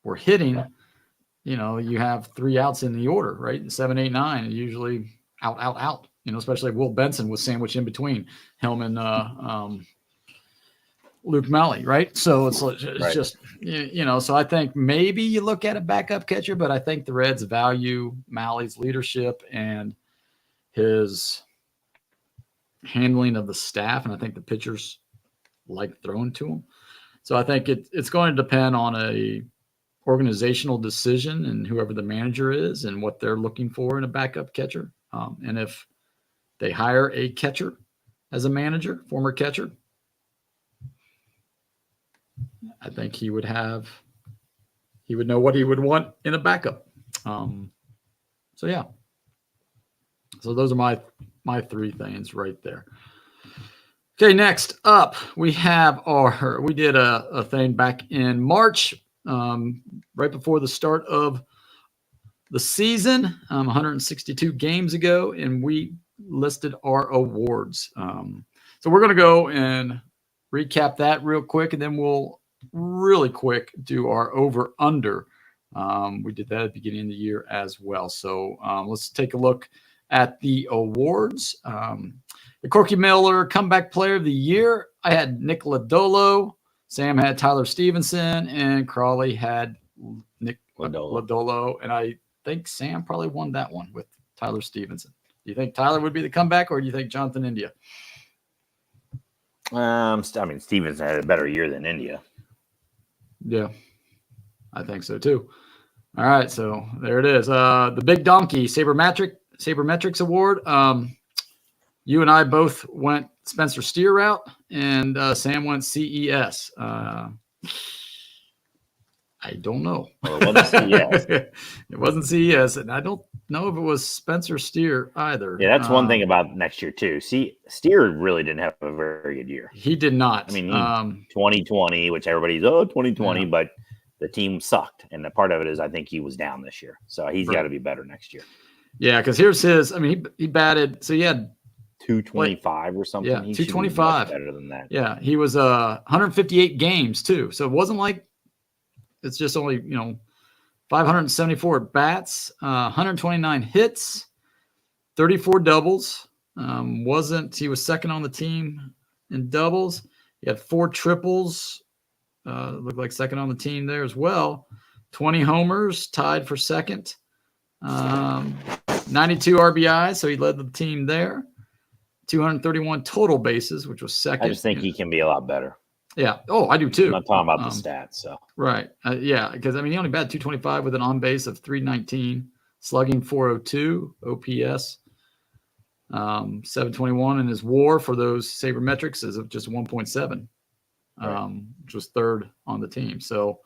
were hitting, you have 3 outs in the order, right? 7, 8, 9, usually out. Especially Will Benson was sandwiched in between him and Luke Malley, right? So it's Right. just, so I think maybe you look at a backup catcher, but I think the Reds value Malley's leadership and his handling of the staff, and I think the pitchers like throwing to him. So I think it's going to depend on a organizational decision and whoever the manager is and what they're looking for in a backup catcher. And if they hire a catcher as a manager, former catcher, I think he would know what he would want in a backup. So yeah. So those are my 3 things right there. Okay, next up, we did a thing back in March, right before the start of the season, 162 games ago, and we listed our awards. So we're going to go and recap that real quick, and then we'll really quick do our over-under. We did that at the beginning of the year as well. So let's take a look at the awards. The Corky Miller Comeback Player of the Year, I had Nick Lodolo. Sam had Tyler Stevenson, and Crawley had Nick Lodolo. And I think Sam probably won that one with Tyler Stevenson. Do you think Tyler would be the comeback, or do you think Jonathan India? Stevenson had a better year than India. Yeah, I think so too. All right, so there it is. The Big Donkey Sabermetrics Award. You and I both went Spencer Steer route, and Sam went CES. I don't know. Well, it wasn't CES. It wasn't CES, and I don't know if it was Spencer Steer either. Yeah, that's one thing about next year too. Steer really didn't have a very good year. He did not. I mean, 2020, which everybody's 2020, but the team sucked, and the part of it is I think he was down this year, so he's got to be better next year. Yeah, because here's his. I mean, he batted. So he had 225 or something. Yeah, he 225. Better than that. Yeah, he was 158 games too. So it wasn't like it's just only 574 at bats, 129 hits, 34 doubles. He was second on the team in doubles. He had 4 triples. Looked like second on the team there as well. 20 homers, tied for second. 92 RBIs, so he led the team there. 231 total bases, which was second. I just think he can be a lot better. Yeah. Oh, I do too. I'm not talking about the stats. So right. Yeah, because he only batted 225 with an on base of 319, slugging 402, OPS 721, and his WAR for those sabermetrics is of just 1.7, which was third on the team. So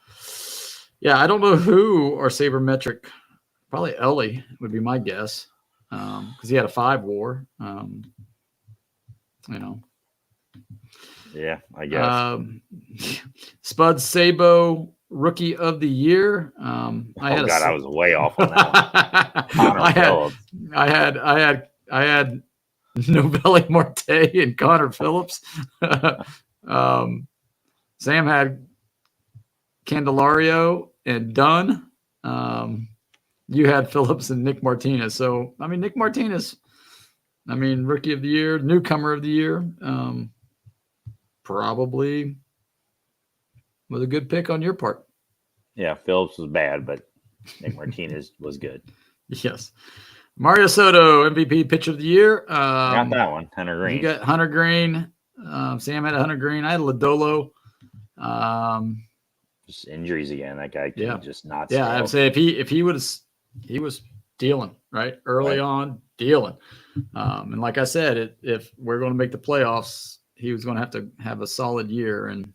yeah, I don't know who our sabermetric. Probably Ellie would be my guess, because he had a 5 WAR. Yeah, I guess. Spud Sabo Rookie of the Year. I was way off on that one. I had Novelli Marte and Connor Phillips. Sam had Candelario and Dunn. You had Phillips and Nick Martinez. So, Nick Martinez, Rookie of the Year, Newcomer of the Year, probably was a good pick on your part. Yeah, Phillips was bad, but Nick Martinez was good. Yes. Mario Soto, MVP Pitcher of the Year. Got that one, Hunter Green. You got Hunter Green. Sam had a Hunter Green. I had Lodolo. Just injuries again. That guy can just not. Yeah, I'd say if he was dealing right early on, dealing. And like I said, if we're going to make the playoffs, he was going to have a solid year. And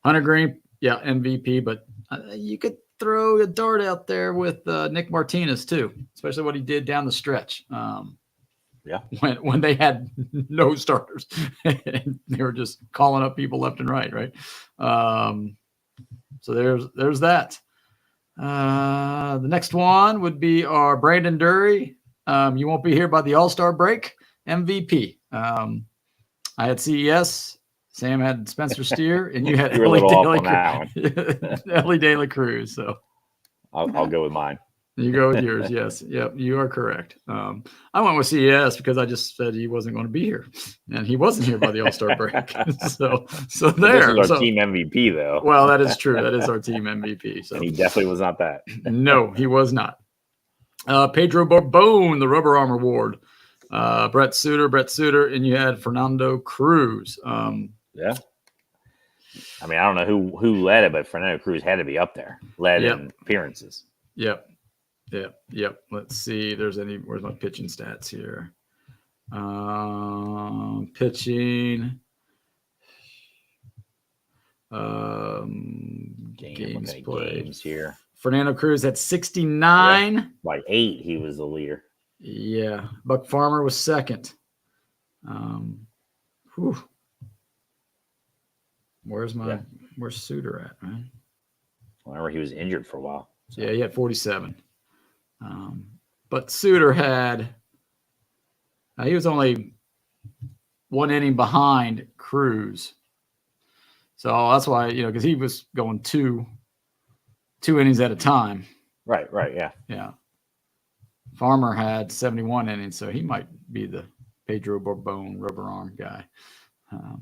Hunter Green, yeah, MVP, but you could throw a dart out there with Nick Martinez too, especially what he did down the stretch. Yeah. When they had no starters, and they were just calling up people left and right. So there's that. The next one would be our Brandon Dury. You won't be here by the All-Star break. MVP. I had CES. Sam had Spencer Steer, and you had Ellie Daly Cruz. So I'll go with mine. You go with yours. Yes. Yep. You are correct. I went with CES because I just said he wasn't going to be here, and he wasn't here by the All-Star break. so there. This is our team MVP, though. Well, that is true. That is our team MVP. So and he definitely was not that. No, he was not. Pedro Barbone, the Rubber Arm Award. Brett Suter, and you had Fernando Cruz. Yeah. I mean, I don't know who led it, but Fernando Cruz had to be up there. Led in appearances. Yep. Let's see. Where's my pitching stats here? Pitching. Games played. Games here. Fernando Cruz had 69. Yeah. By 8, he was the leader. Yeah. Buck Farmer was second. Where's Suter at, man? Remember, he was injured for a while. So. Yeah, he had 47. But Suter he was only 1 inning behind Cruz. So that's why, because he was going two innings at a time. Right, yeah. Yeah. Farmer had 71 innings, so he might be the Pedro Barbone rubber arm guy. All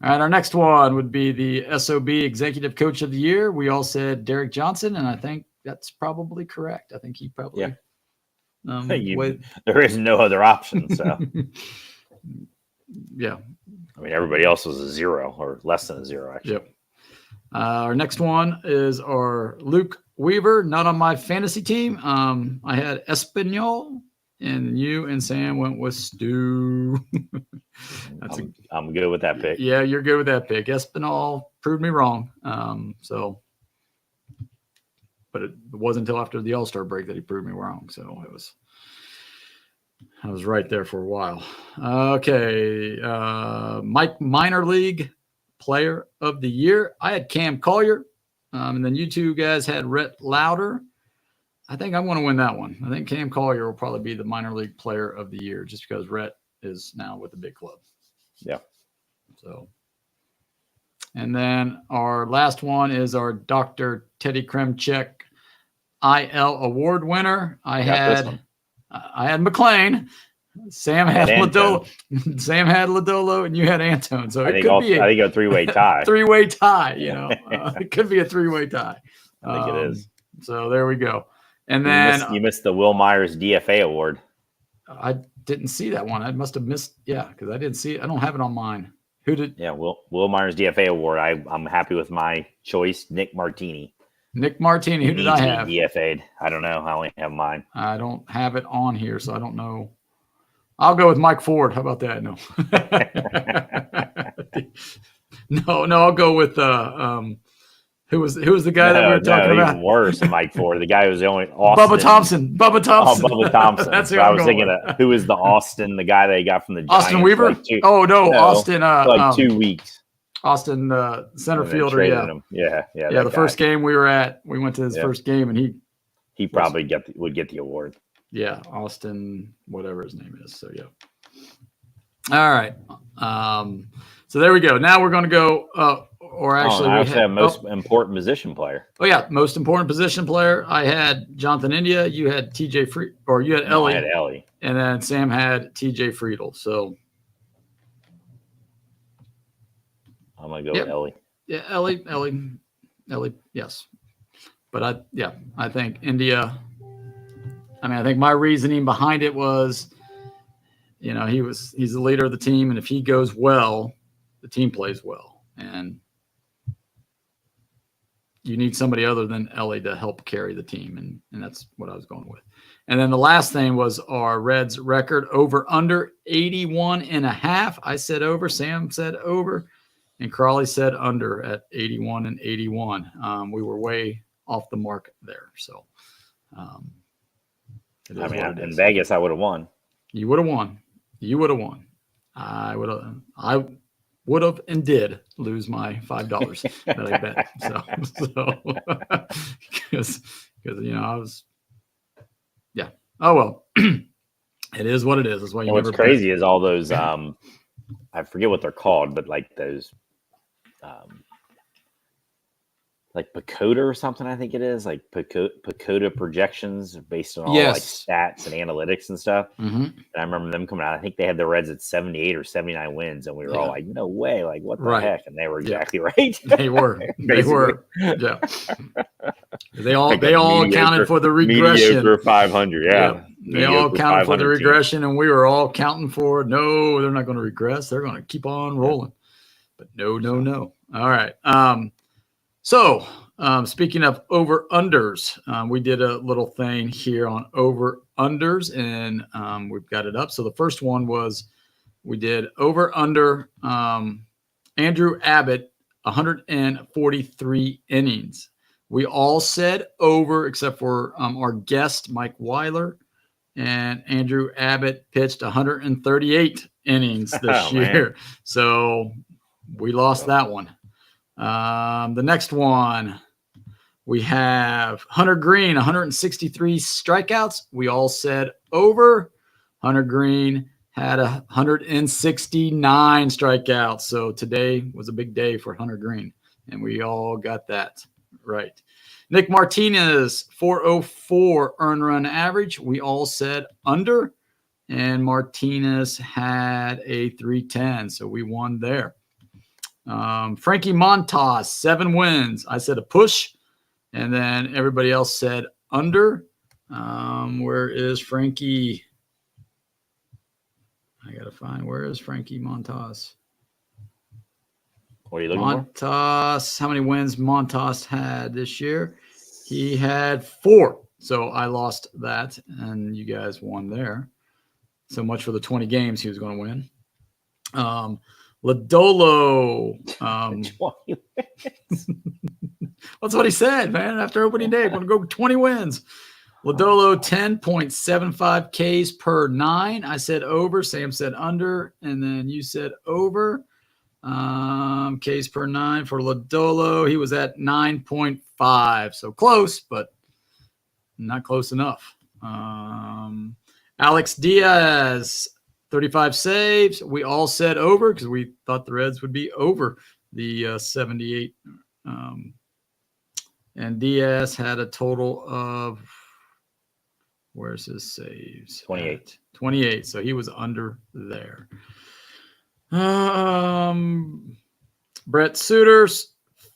right, our next one would be the SOB Executive Coach of the Year. We all said Derek Johnson, and I think that's probably correct. I think he probably. Yeah. There is no other option. So. Yeah. I mean, everybody else was a 0 or less than a 0, actually. Yep. Our next one is our Luke Weaver, not on my fantasy team. I had Espanol, and you and Sam went with Stu. I'm good with that pick. Yeah, you're good with that pick. Espinal proved me wrong. But it wasn't until after the All-Star break that he proved me wrong. So I was right there for a while. Okay. Mike Minor League Player of the Year. I had Cam Collier. And then you two guys had Rhett Lauder. I think I'm going to win that one. I think Cam Collier will probably be the Minor League Player of the Year just because Rhett is now with the big club. Yeah. So, and then our last one is our Dr. Teddy Kremchek IL award winner. I had McLean. Sam had Lodolo. Sam had Lodolo, and you had Antone. So it could be I think a 3-way tie. Three-way tie. It could be a 3-way tie. I think it is. So there we go. And then you missed the Will Myers DFA award. I didn't see that one. I must have missed. Yeah, because I didn't see it. I don't have it on mine. Who did? Yeah, Will Myers DFA award. I'm happy with my choice. Nick Martini. Who did I have? DFA'd. I don't know. I only have mine. I don't have it on here, so I don't know. I'll go with Mike Ford. How about that? No. No, I'll go with who was the guy that we were talking about? Even worse than Mike Ford. The guy who was the only Austin. Bubba Thompson. Oh, Bubba Thompson. That's who I was thinking of. Who was the Austin, the guy they got from the Giants? Austin Weaver? Austin. 2 weeks. Austin, center fielder. Yeah. The first game we were at, we went to his first game, and he probably would get the award. Yeah, Austin, whatever his name is. So, yeah. All right. So there we go. Now we're going to go, I have most important position player. Oh, yeah, most important position player. I had Jonathan India. You had TJ you had Ellie. I had Ellie. And then Sam had TJ Friedel. So I'm going to go with Ellie. Yeah, Ellie, yes. But I think India. I think my reasoning behind it was, he's the leader of the team, and if he goes well, the team plays well, and you need somebody other than Ellie to help carry the team, and that's what I was going with. And then the last thing was our Reds record over under 81.5. I said over. Sam said over, and Crawley said under at 81 and 81. We were way off the mark there. So, in Vegas, I would have won. You would have won. You would have won. I would have and did lose my $5 that I bet. So because I was, yeah. Oh well, it is what it is. That's why you. What's crazy is all those. I forget what they're called, but like those. Like Pacoda or something, I think it is like Pacoda projections based on all like stats and analytics and stuff. Mm-hmm. And I remember them coming out. I think they had the Reds at 78 or 79 wins, and we were all like, "No way! Like what the heck?" And they were exactly right. They were. They were. Yeah. They all accounted for the regression. Mediocre 500. Yeah. They all accounted for the regression, and we were all counting for no, they're not going to regress. They're going to keep on rolling. But no. All right. So, speaking of over-unders, we did a little thing here on over-unders, and we've got it up. So the first one was we did over-under Andrew Abbott, 143 innings. We all said over except for our guest, Mike Weiler, and Andrew Abbott pitched 138 innings this year. Man. So we lost that one. The next one, we have Hunter Green, 163 strikeouts. We all said over. Hunter Green had 169 strikeouts. So today was a big day for Hunter Green, and we all got that right. Nick Martinez, 404 earned run average. We all said under, and Martinez had a 310. So we won there. Frankie Montas, 7 wins. I said a push, and then everybody else said under. Where is Frankie? I got to find, where is Frankie Montas? What are you looking Montas, how many wins Montas had this year? He had 4. So I lost that, and you guys won there. So much for the 20 games he was going to win. Lodolo. That's what he said, man. After opening day, going to go 20 wins. Lodolo, 10.75 Ks per 9. I said over. Sam said under. And then you said over. Ks per 9 for Lodolo. He was at 9.5. So close, but not close enough. Alex Diaz, 35 saves. We all said over because we thought the Reds would be over the 78. And Diaz had a total of, where's his saves? 28. 28. So he was under there. Brett Suter's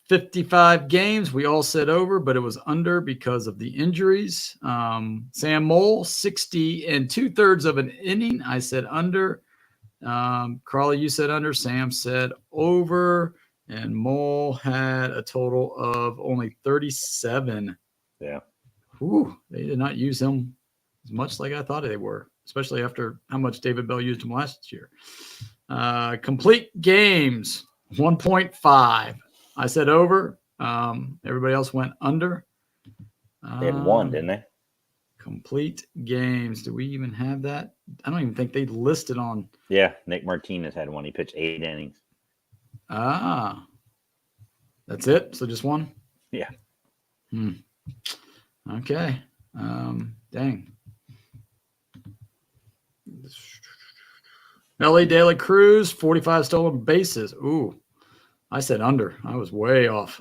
55 games. We all said over, but it was under because of the injuries. Sam Mole, 60 2/3 of an inning. I said under. Crawley, you said under. Sam said over. And Mole had a total of only 37. Yeah. Ooh, they did not use him as much like I thought they were, especially after how much David Bell used him last year. Complete games, 1.5. I said over. Everybody else went under. They had 1, didn't they? Complete games. Do we even have that? I don't even think they listed on. Yeah, Nick Martinez had 1. He pitched 8 innings. That's it? So just 1? Yeah. Okay. Dang. L.A. De La Cruz, 45 stolen bases. Ooh, I said under. I was way off.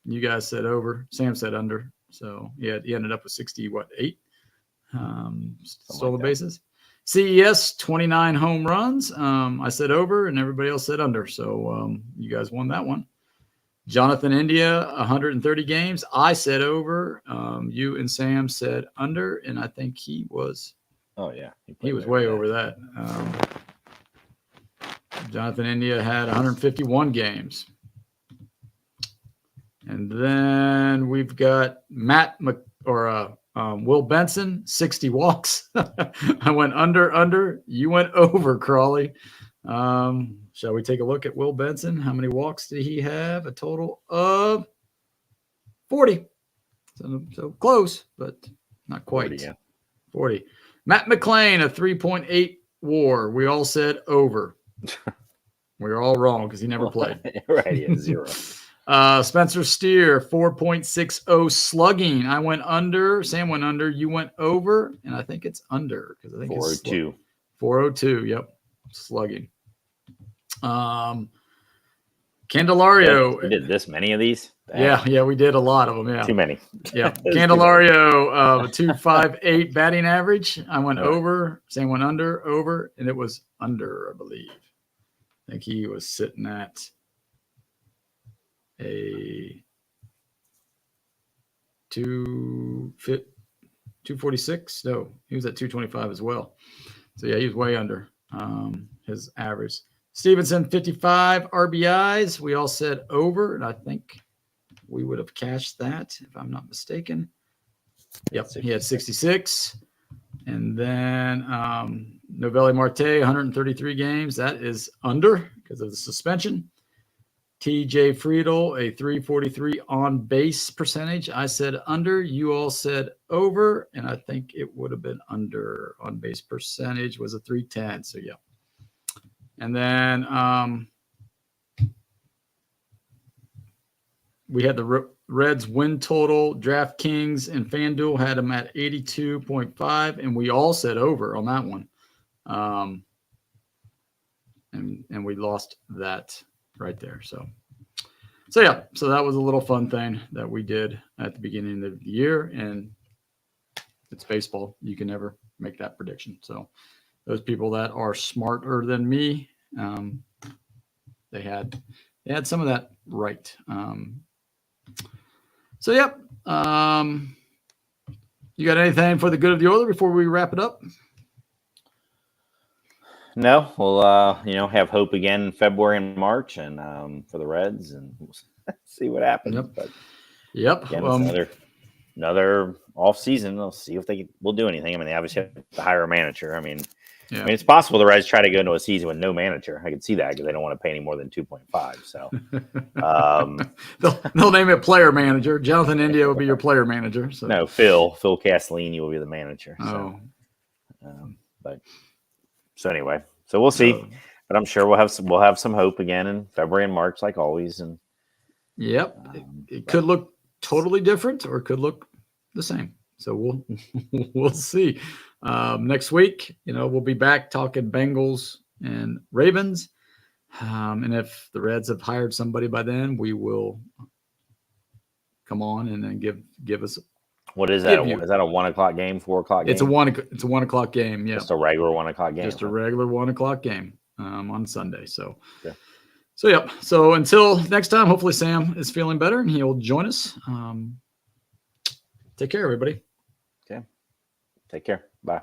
You guys said over. Sam said under. So, yeah, he ended up with 8 stolen bases. CES, 29 home runs. I said over, and everybody else said under. So, you guys won that one. Jonathan India, 130 games. I said over. You and Sam said under, and I think he was. Oh, yeah. He was way over that. Jonathan India had 151 games. And then we've got Will Benson, 60 walks. I went under. You went over, Crawley. Shall we take a look at Will Benson? How many walks did he have? A total of 40. So close, but not quite. 40, yeah. 40. Matt McClain, a 3.8 WAR. We all said over. We were all wrong because he never played. Right, he had 0. Spencer Steer, 4.60 slugging. I went under. Sam went under. You went over, and I think it's under because I think 402. It's 402. Yep, slugging. Candelario. We did this many of these? Yeah, we did a lot of them. Yeah, too many. Yeah, Candelario, 2.58 batting average. I went over. Sam went under, and it was under, I believe. I think he was sitting at a 246. No, he was at 225 as well. So yeah, he was way under his average. Stevenson, 55 RBIs. We all said over, and I think we would have cashed that if I'm not mistaken. Yep, he had 66. And then Novelli Marte, 133 games. That is under because of the suspension. TJ Friedel, a 343 on base percentage. I said under. You all said over, and I think it would have been under. On base percentage was a 310. So yeah. And then we had the Reds win total. DraftKings and FanDuel had them at 82.5, and we all said over on that one. And we lost that right there. So yeah, so that was a little fun thing that we did at the beginning of the year, and it's baseball. You can never make that prediction. So those people that are smarter than me, they had some of that right. So, yep. You got anything for the good of the Oilers before we wrap it up? No, we'll have hope again in February and March, and for the Reds, and we'll see what happens. Yep. But Again, it's another off season. We'll see if they will do anything. I mean, they obviously have to hire a manager. I mean, it's possible the Reds try to go into a season with no manager. I can see that because they don't want to pay any more than 2.5. So they'll name it player manager. Jonathan India will be your player manager. So. No, Phil Castellini will be the manager. So. So anyway, we'll see. But I'm sure we'll have some hope again in February and March, like always. And it could look totally different, or it could look the same. So we'll see. Next week, we'll be back talking Bengals and Ravens. And if the Reds have hired somebody by then, we will come on and then give us. What is that? Is that a 1:00 game, 4:00 game? It's a 1:00 game. Yeah, just a regular 1:00 game. Just a regular 1:00 game on Sunday. So. Okay. So, yep. So until next time, hopefully Sam is feeling better and he'll join us. Take care, everybody. Okay. Take care. Bye.